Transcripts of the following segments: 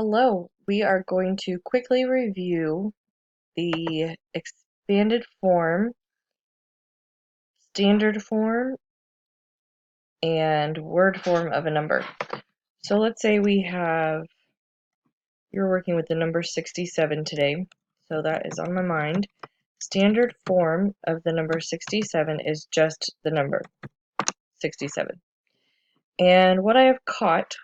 Hello, we are going to quickly review the expanded form, standard form, and word form of a number. So let's say you're working with the number 67 today, so that is on my mind. Standard form of the number 67 is just the number 67. And what I have caught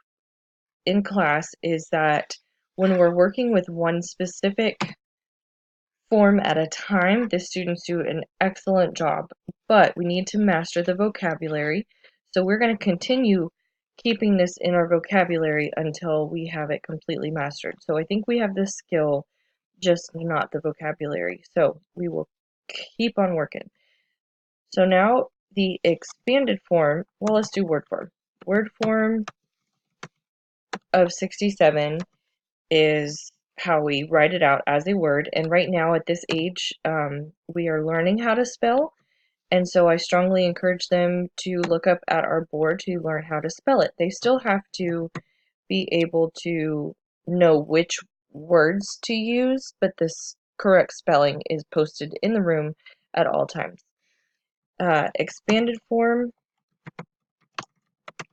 in class is that when we're working with one specific form at a time, the students do an excellent job, but we need to master the vocabulary. So we're going to continue keeping this in our vocabulary until we have it completely mastered. So I think we have this skill, just not the vocabulary. So we will keep on working. So now the expanded form, well, let's do word form. Word form of 67 is how we write it out as a word. And right now at this age, we are learning how to spell. And so I strongly encourage them to look up at our board to learn how to spell it. They still have to be able to know which words to use, but this correct spelling is posted in the room at all times. Expanded form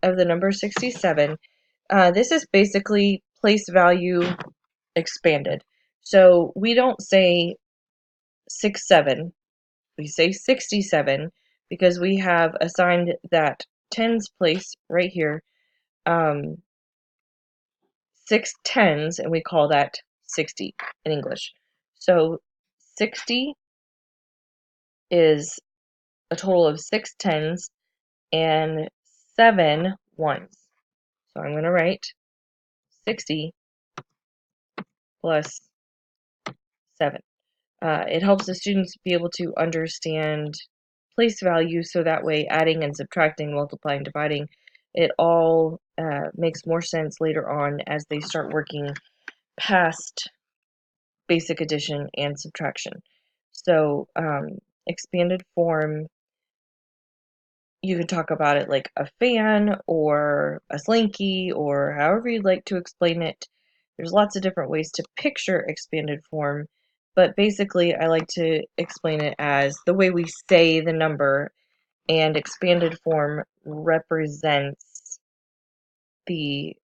of the number 67. This is basically place value expanded. So we don't say 67, we say 67 because we have assigned that tens place right here, 6 tens, and we call that 60 in English. So 60 is a total of 6 tens and 7 ones. So I'm going to write 60 plus 7. It helps the students be able to understand place value, so that way adding and subtracting, multiplying, dividing, it all makes more sense later on as they start working past basic addition and subtraction. So expanded form, you can talk about it like a fan or a slinky or however you'd like to explain it. There's lots of different ways to picture expanded form, but basically I like to explain it as the way we say the number, and expanded form represents the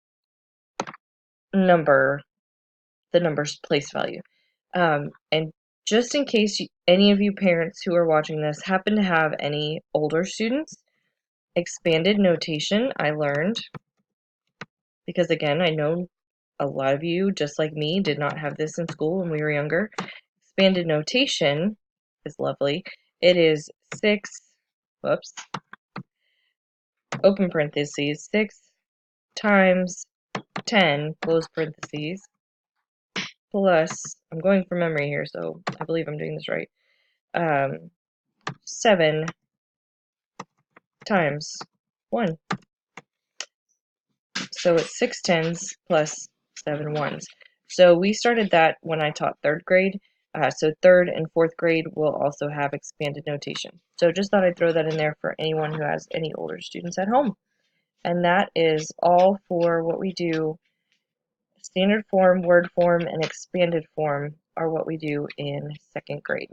number, the number's place value. And just in case any of you parents who are watching this happen to have any older students, expanded notation I learned because, again, I know a lot of you, just like me, did not have this in school when we were younger. Expanded notation is lovely. It is 6, whoops, open parentheses, 6 times 10, close parentheses, plus, I'm going from memory here, so I believe I'm doing this right, 7 times 1. So it's 6 tens plus 7 ones. So we started that when I taught 3rd grade. So 3rd and 4th grade will also have expanded notation. So just thought I'd throw that in there for anyone who has any older students at home. And that is all for what we do. Standard form, word form, and expanded form are what we do in 2nd grade.